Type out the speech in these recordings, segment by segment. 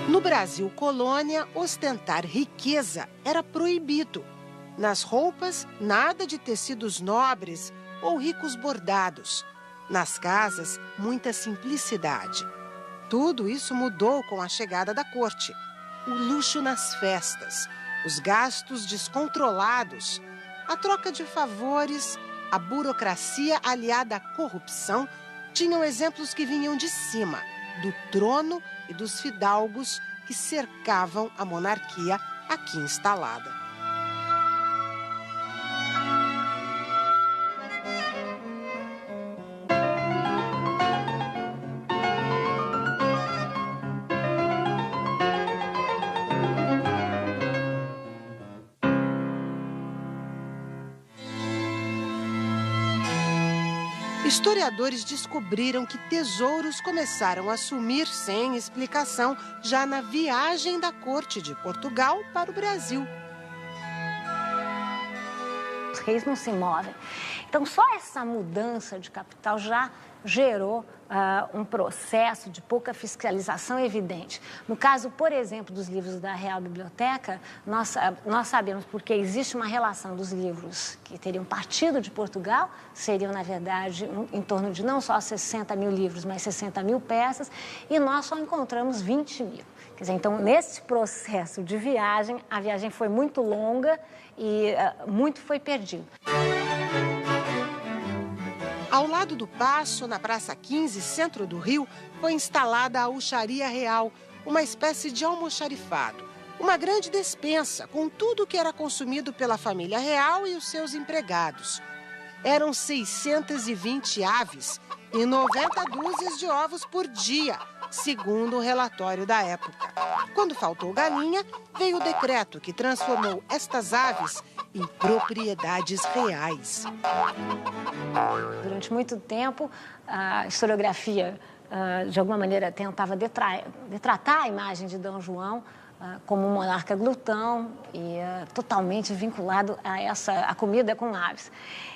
No Brasil colônia, ostentar riqueza era proibido. Nas roupas, nada de tecidos nobres ou ricos bordados. Nas casas, muita simplicidade. Tudo isso mudou com a chegada da corte. O luxo nas festas, os gastos descontrolados, a troca de favores, a burocracia aliada à corrupção tinham exemplos que vinham de cima, do trono e dos fidalgos que cercavam a monarquia aqui instalada. Historiadores descobriram que tesouros começaram a sumir sem explicação já na viagem da corte de Portugal para o Brasil. Os reis não se movem. Então, só essa mudança de capital já gerou um processo de pouca fiscalização evidente. No caso, por exemplo, dos livros da Real Biblioteca, nós sabemos porque existe uma relação dos livros que teriam partido de Portugal, seriam, na verdade, em torno de não só 60 mil livros, mas 60 mil peças, e nós só encontramos 20 mil. Quer dizer, então, nesse processo de viagem, a viagem foi muito longa e muito foi perdido. Ao lado do Paço, na Praça 15, centro do Rio, foi instalada a Alxaria Real, uma espécie de almoxarifado. Uma grande despensa com tudo que era consumido pela família real e os seus empregados. Eram 620 aves e 90 dúzias de ovos por dia, segundo o relatório da época. Quando faltou galinha, veio o decreto que transformou estas aves em propriedades reais. Durante muito tempo, a historiografia, de alguma maneira, tentava detratar a imagem de Dom João como um monarca glutão e totalmente vinculado a comida com aves.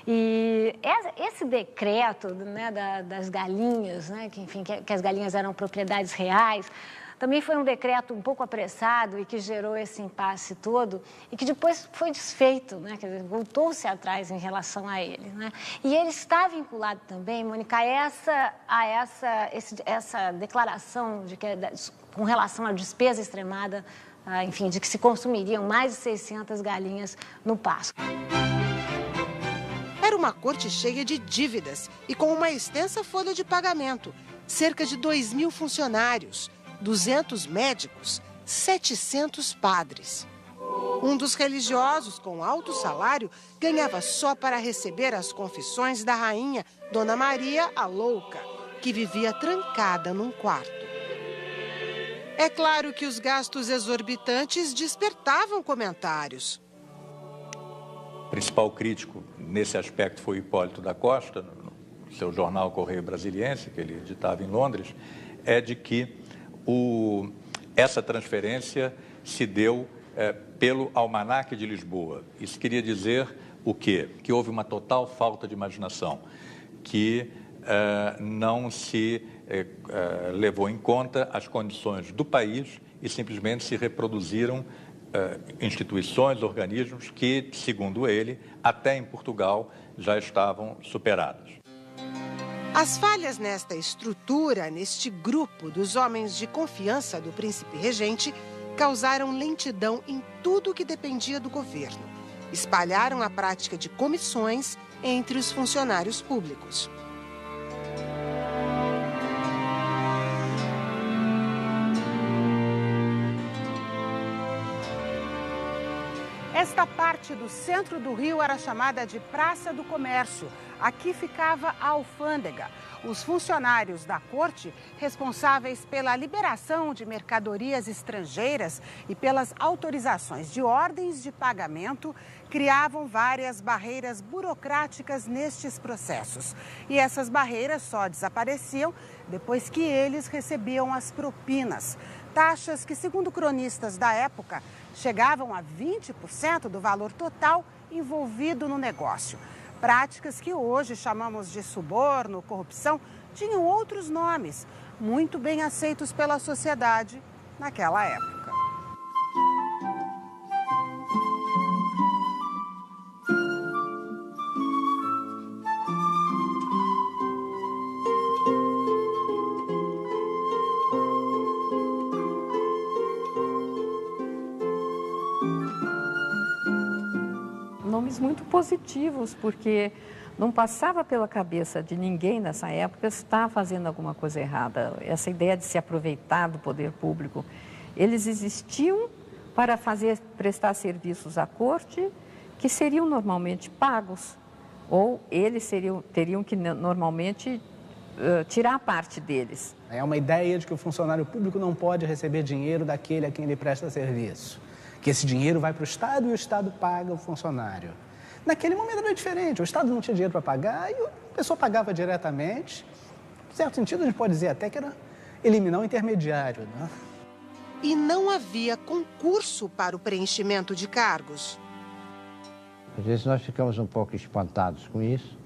E esse decreto, né, das galinhas, né, que as galinhas eram propriedades reais, também foi um decreto um pouco apressado e que gerou esse impasse todo e que depois foi desfeito, né? Quer dizer, voltou-se atrás em relação a ele, né? E ele está vinculado também, Mônica, a essa declaração de que, com relação à despesa extremada, enfim, de que se consumiriam mais de 600 galinhas no Paço. Era uma corte cheia de dívidas e com uma extensa folha de pagamento. Cerca de 2.000 funcionários, 200 médicos, 700 padres. Um dos religiosos, com alto salário, ganhava só para receber as confissões da rainha Dona Maria a Louca, que vivia trancada num quarto. É claro que os gastos exorbitantes despertavam comentários. O principal crítico nesse aspecto foi Hipólito da Costa, no seu jornal Correio Brasiliense, que ele editava em Londres, é de que essa transferência se deu pelo Almanaque de Lisboa. Isso queria dizer o quê? Que houve uma total falta de imaginação, que não se levou em conta as condições do país e simplesmente se reproduziram instituições, organismos que, segundo ele, até em Portugal já estavam superados. As falhas nesta estrutura, neste grupo dos homens de confiança do príncipe regente, causaram lentidão em tudo que dependia do governo. Espalharam a prática de comissões entre os funcionários públicos. Esta parte do centro do Rio era chamada de Praça do Comércio. Aqui ficava a alfândega. Os funcionários da corte, responsáveis pela liberação de mercadorias estrangeiras e pelas autorizações de ordens de pagamento, criavam várias barreiras burocráticas nestes processos. E essas barreiras só desapareciam depois que eles recebiam as propinas. Taxas que, segundo cronistas da época, chegavam a 20% do valor total envolvido no negócio. Práticas que hoje chamamos de suborno, corrupção, tinham outros nomes, muito bem aceitos pela sociedade naquela época. Nomes muito positivos, porque não passava pela cabeça de ninguém nessa época estar fazendo alguma coisa errada. Essa ideia de se aproveitar do poder público. Eles existiam para prestar serviços à corte que seriam normalmente pagos, ou eles teriam que normalmente tirar parte deles. É uma ideia de que o funcionário público não pode receber dinheiro daquele a quem ele presta serviço. Que esse dinheiro vai para o Estado e o Estado paga o funcionário. Naquele momento era diferente, o Estado não tinha dinheiro para pagar e a pessoa pagava diretamente. Em certo sentido, a gente pode dizer até que era eliminar o intermediário, né? E não havia concurso para o preenchimento de cargos. Às vezes nós ficamos um pouco espantados com isso,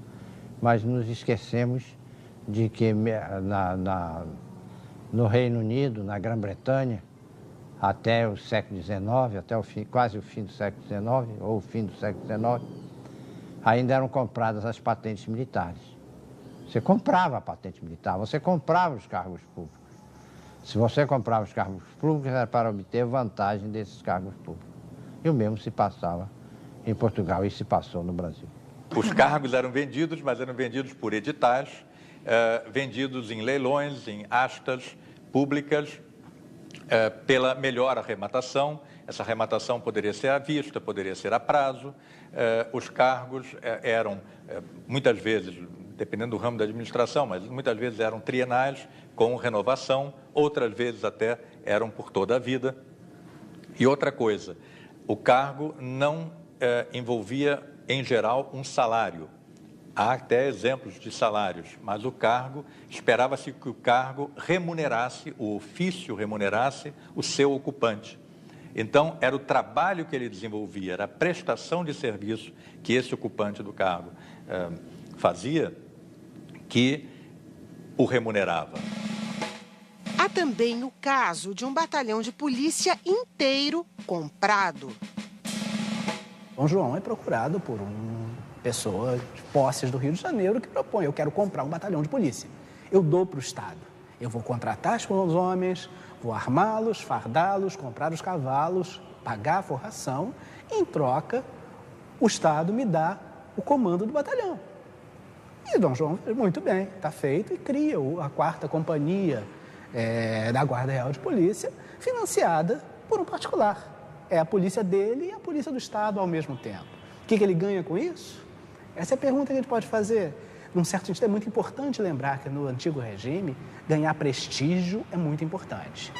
mas nos esquecemos de que no Reino Unido, na Grã-Bretanha, até o século XIX, até quase o fim do século XIX, ou o fim do século XIX, ainda eram compradas as patentes militares. Você comprava a patente militar, você comprava os cargos públicos. Se você comprava os cargos públicos, era para obter vantagem desses cargos públicos. E o mesmo se passava em Portugal e se passou no Brasil. Os cargos eram vendidos, mas eram vendidos por editais, vendidos em leilões, em astas públicas, pela melhor arrematação. Essa arrematação poderia ser à vista, poderia ser a prazo. Os cargos eram, muitas vezes, dependendo do ramo da administração, mas muitas vezes eram trienais, com renovação, outras vezes até eram por toda a vida. E outra coisa, o cargo não envolvia, em geral, um salário. Há até exemplos de salários, mas o cargo, esperava-se que o cargo remunerasse, o ofício remunerasse o seu ocupante. Então, era o trabalho que ele desenvolvia, era a prestação de serviço que esse ocupante do cargo fazia, que o remunerava. Há também o caso de um batalhão de polícia inteiro comprado. Dom João é procurado por uma pessoa de posses do Rio de Janeiro que propõe: eu quero comprar um batalhão de polícia. Eu dou para o Estado. Eu vou contratar os homens, vou armá-los, fardá-los, comprar os cavalos, pagar a forração. Em troca, o Estado me dá o comando do batalhão. E Dom João, muito bem, está feito, e cria a 4ª Companhia da Guarda Real de Polícia, financiada por um particular. É a polícia dele e a polícia do Estado ao mesmo tempo. O que ele ganha com isso? Essa é a pergunta que a gente pode fazer. Num certo sentido, é muito importante lembrar que no antigo regime, ganhar prestígio é muito importante.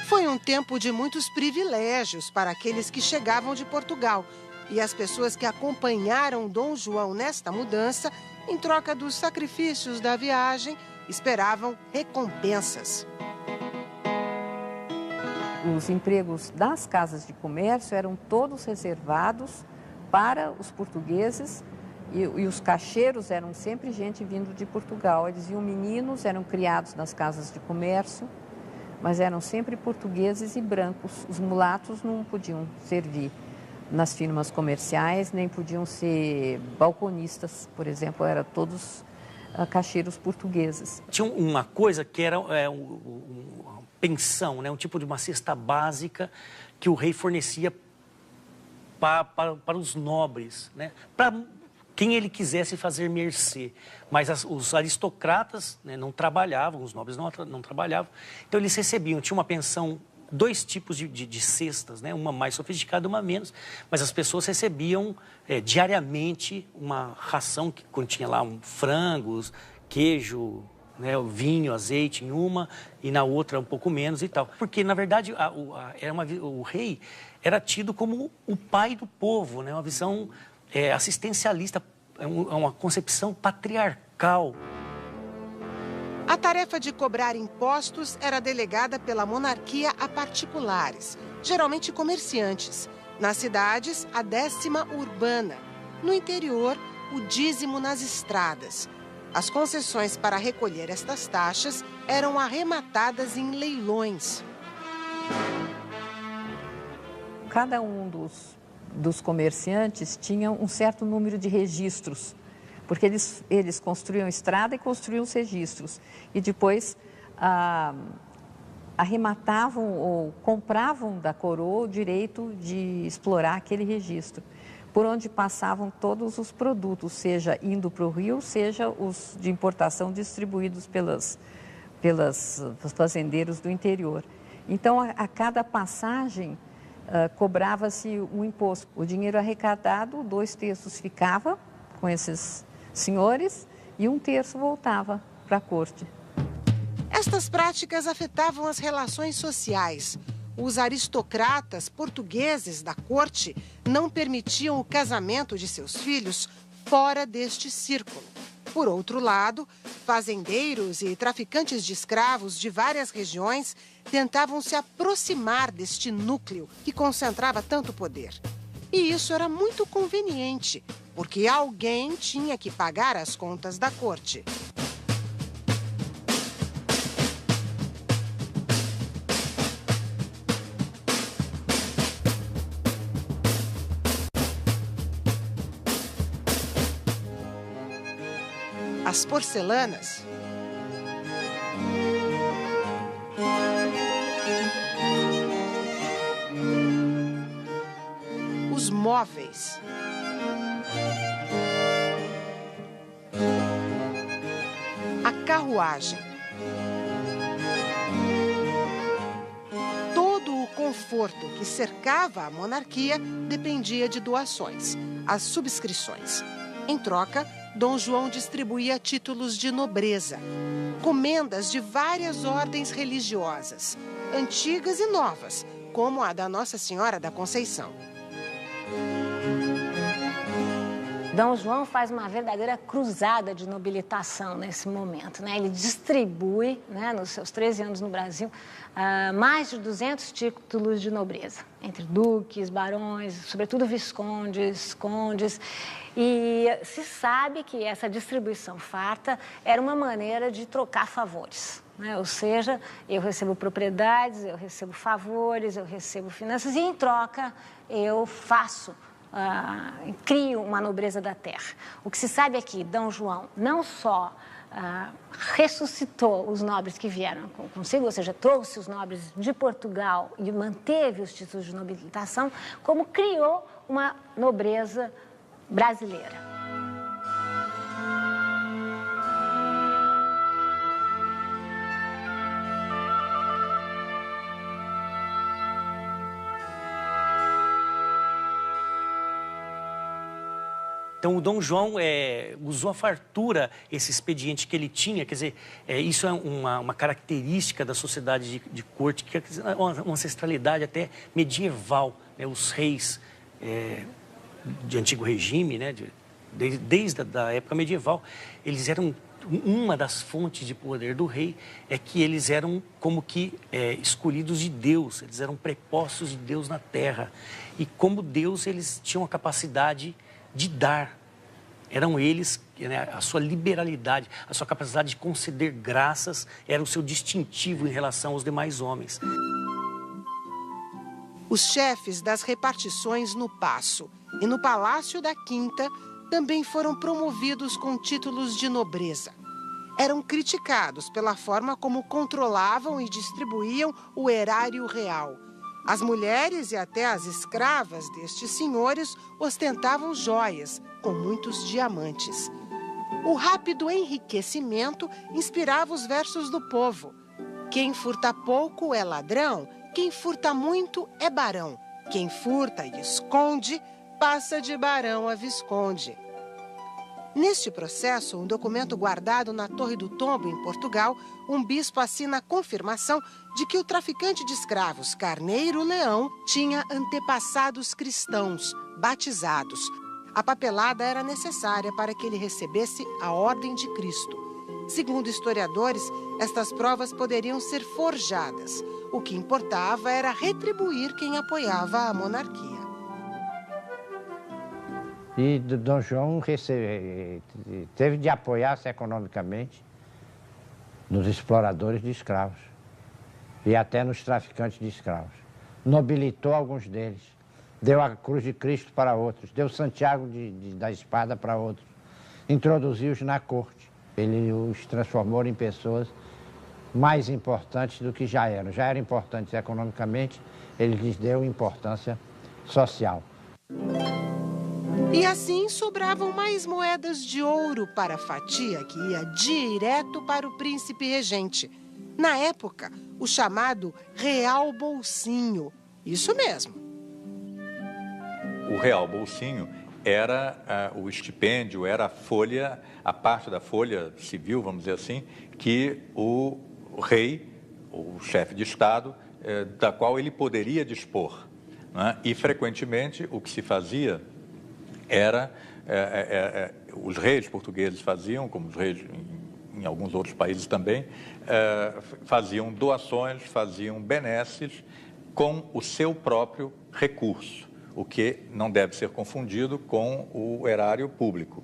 Foi um tempo de muitos privilégios para aqueles que chegavam de Portugal. E as pessoas que acompanharam Dom João nesta mudança, em troca dos sacrifícios da viagem, esperavam recompensas. Os empregos das casas de comércio eram todos reservados para os portugueses e os cacheiros eram sempre gente vindo de Portugal. Eles iam meninos, eram criados nas casas de comércio, mas eram sempre portugueses e brancos. Os mulatos não podiam servir nas firmas comerciais, nem podiam ser balconistas, por exemplo, eram todos cacheiros portugueses. Tinha uma coisa que era uma pensão, né? Um tipo de uma cesta básica que o rei fornecia para os nobres, né? Para quem ele quisesse fazer mercê. Mas os aristocratas, né, não trabalhavam, os nobres não trabalhavam, então eles recebiam, tinha uma pensão, 2 tipos de cestas, né? Uma mais sofisticada, uma menos, mas as pessoas recebiam diariamente uma ração que continha lá frangos, queijo, né, o vinho, azeite em uma e na outra um pouco menos e tal. Porque, na verdade, o rei era tido como o pai do povo, né? Uma visão assistencialista, uma concepção patriarcal. A tarefa de cobrar impostos era delegada pela monarquia a particulares, geralmente comerciantes. Nas cidades, a 10ª urbana. No interior, o dízimo nas estradas. As concessões para recolher estas taxas eram arrematadas em leilões. Cada um dos comerciantes tinha um certo número de registros, porque eles construíam estrada e construíam os registros. E depois arrematavam ou compravam da coroa o direito de explorar aquele registro, por onde passavam todos os produtos, seja indo para o rio, seja os de importação distribuídos pelos fazendeiros do interior. Então, a cada passagem, cobrava-se um imposto. O dinheiro arrecadado, 2/3 ficava com esses senhores e 1/3 voltava para a corte. Estas práticas afetavam as relações sociais. Os aristocratas portugueses da corte não permitiam o casamento de seus filhos fora deste círculo. Por outro lado, fazendeiros e traficantes de escravos de várias regiões tentavam se aproximar deste núcleo que concentrava tanto poder. E isso era muito conveniente, porque alguém tinha que pagar as contas da corte. As porcelanas, os móveis, a carruagem, todo o conforto que cercava a monarquia dependia de doações, as subscrições. Em troca, Dom João distribuía títulos de nobreza, comendas de várias ordens religiosas, antigas e novas, como a da Nossa Senhora da Conceição. Dom João faz uma verdadeira cruzada de nobilitação nesse momento, né? Ele distribui, né, nos seus 13 anos no Brasil, mais de 200 títulos de nobreza, entre duques, barões, sobretudo viscondes, condes. E se sabe que essa distribuição farta era uma maneira de trocar favores, né? Ou seja, eu recebo propriedades, eu recebo favores, eu recebo finanças e, em troca, eu crio uma nobreza da terra. O que se sabe é que Dom João não só ressuscitou os nobres que vieram consigo, ou seja, trouxe os nobres de Portugal e manteve os títulos de nobilitação, como criou uma nobreza brasileira. Então, o Dom João usou a fartura, esse expediente que ele tinha, quer dizer, isso é uma característica da sociedade de corte, que é uma ancestralidade até medieval, né? Os reis de antigo regime, né? Desde a época medieval, eles eram, uma das fontes de poder do rei é que eles eram como que escolhidos de Deus, eles eram prepostos de Deus na terra. E como Deus, eles tinham a capacidade de dar. Eram eles, né, a sua liberalidade, a sua capacidade de conceder graças era o seu distintivo em relação aos demais homens. Os chefes das repartições no Paço e no Palácio da Quinta também foram promovidos com títulos de nobreza. Eram criticados pela forma como controlavam e distribuíam o erário real. As mulheres e até as escravas destes senhores ostentavam joias, com muitos diamantes. O rápido enriquecimento inspirava os versos do povo. Quem furta pouco é ladrão, quem furta muito é barão. Quem furta e esconde, passa de barão a visconde. Neste processo, um documento guardado na Torre do Tombo, em Portugal, um bispo assina a confirmação de que o traficante de escravos Carneiro Leão tinha antepassados cristãos, batizados. A papelada era necessária para que ele recebesse a Ordem de Cristo. Segundo historiadores, estas provas poderiam ser forjadas. O que importava era retribuir quem apoiava a monarquia. E Dom João teve de apoiar-se economicamente nos exploradores de escravos e até nos traficantes de escravos. Nobilitou alguns deles, deu a Cruz de Cristo para outros, deu Santiago da Espada para outros, introduziu-os na corte. Ele os transformou em pessoas mais importantes do que já eram. Já eram importantes economicamente, ele lhes deu importância social. E assim sobravam mais moedas de ouro para a fatia que ia direto para o príncipe regente. Na época, o chamado Real Bolsinho. Isso mesmo. O Real Bolsinho era o estipêndio, era a folha, a parte da folha civil, vamos dizer assim, que o rei, o chefe de Estado, da qual ele poderia dispor, né? E, frequentemente, o que se fazia era, os reis portugueses faziam, como os reis em alguns outros países também, faziam doações, faziam benesses com o seu próprio recurso, o que não deve ser confundido com o erário público.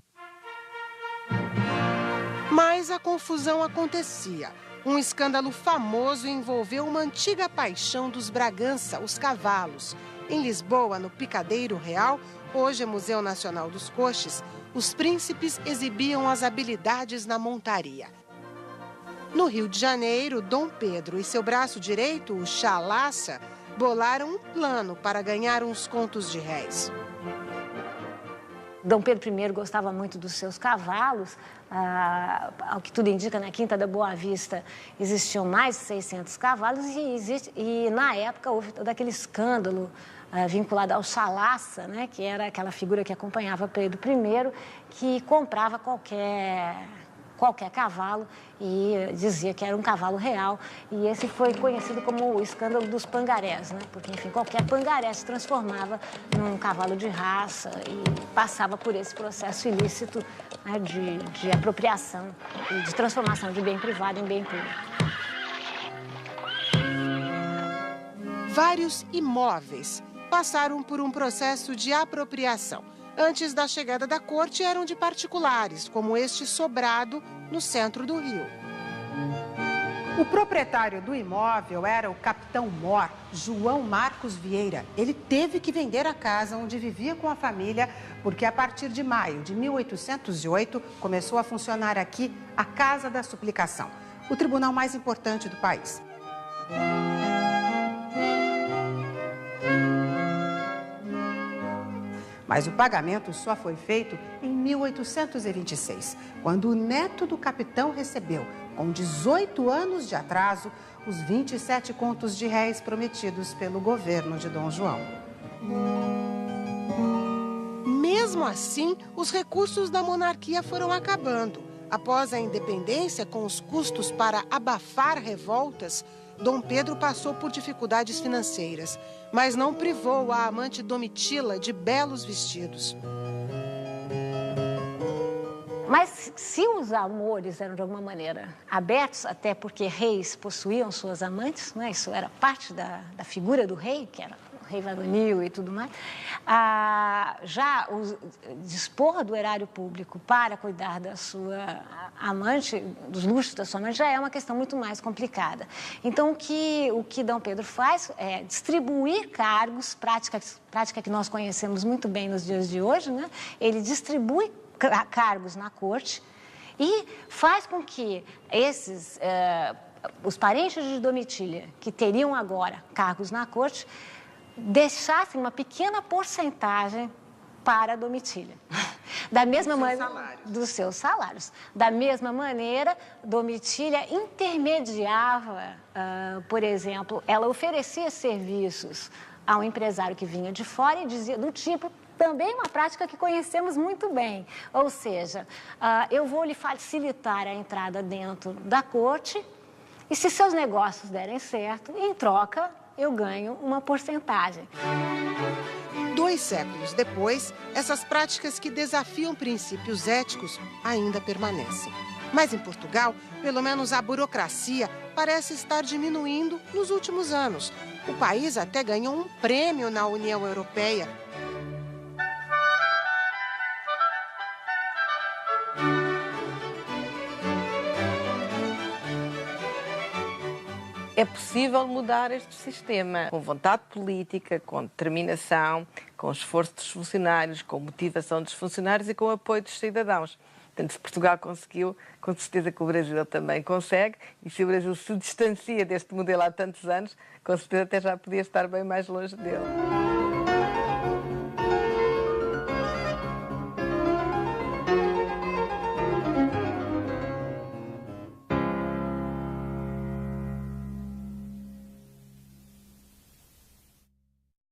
Mas a confusão acontecia. Um escândalo famoso envolveu uma antiga paixão dos Bragança, os cavalos. Em Lisboa, no Picadeiro Real, hoje é Museu Nacional dos Coches, os príncipes exibiam as habilidades na montaria. No Rio de Janeiro, Dom Pedro e seu braço direito, o Chalaça, bolaram um plano para ganhar uns contos de réis. Dom Pedro I gostava muito dos seus cavalos. Ao que tudo indica, na Quinta da Boa Vista existiam mais de 600 cavalos e na época houve todo aquele escândalo vinculado ao Chalaça, né, que era aquela figura que acompanhava Pedro I, que comprava qualquer cavalo e dizia que era um cavalo real. E esse foi conhecido como o escândalo dos pangarés, né? Porque, enfim, qualquer pangaré se transformava num cavalo de raça e passava por esse processo ilícito, né, de apropriação e de transformação de bem privado em bem público. Vários imóveis passaram por um processo de apropriação. Antes da chegada da corte, eram de particulares, como este sobrado no centro do Rio. O proprietário do imóvel era o capitão-mor, João Marcos Vieira. Ele teve que vender a casa onde vivia com a família, porque a partir de maio de 1808 começou a funcionar aqui a Casa da Suplicação, o tribunal mais importante do país. Mas o pagamento só foi feito em 1826, quando o neto do capitão recebeu, com 18 anos de atraso, os 27 contos de réis prometidos pelo governo de Dom João. Mesmo assim, os recursos da monarquia foram acabando. Após a independência, com os custos para abafar revoltas, Dom Pedro passou por dificuldades financeiras, mas não privou a amante Domitila de belos vestidos. Mas se os amores eram de alguma maneira abertos, até porque reis possuíam suas amantes, né? Isso era parte da figura do rei, que era o rei varonil e tudo mais, já dispor do erário público para cuidar da sua amante, dos luxos da sua amante, já é uma questão muito mais complicada. Então, o que Dom Pedro faz é distribuir cargos, prática que nós conhecemos muito bem nos dias de hoje, né? Ele distribui cargos na corte e faz com que os parentes de Domitília, que teriam agora cargos na corte, deixassem uma pequena porcentagem para Domitília. Da mesma maneira, dos seus salários. Da mesma maneira, Domitília intermediava, por exemplo, ela oferecia serviços a um empresário que vinha de fora e dizia do tipo, também uma prática que conhecemos muito bem. Ou seja, eu vou lhe facilitar a entrada dentro da corte e se seus negócios derem certo, em troca, eu ganho uma porcentagem. 2 séculos depois, essas práticas que desafiam princípios éticos ainda permanecem. Mas em Portugal, pelo menos a burocracia parece estar diminuindo nos últimos anos. O país até ganhou um prêmio na União Europeia. É possível mudar este sistema com vontade política, com determinação, com esforço dos funcionários, com motivação dos funcionários e com o apoio dos cidadãos. Portanto, se Portugal conseguiu, com certeza que o Brasil também consegue, e se o Brasil se distancia deste modelo há tantos anos, com certeza até já podia estar bem mais longe dele.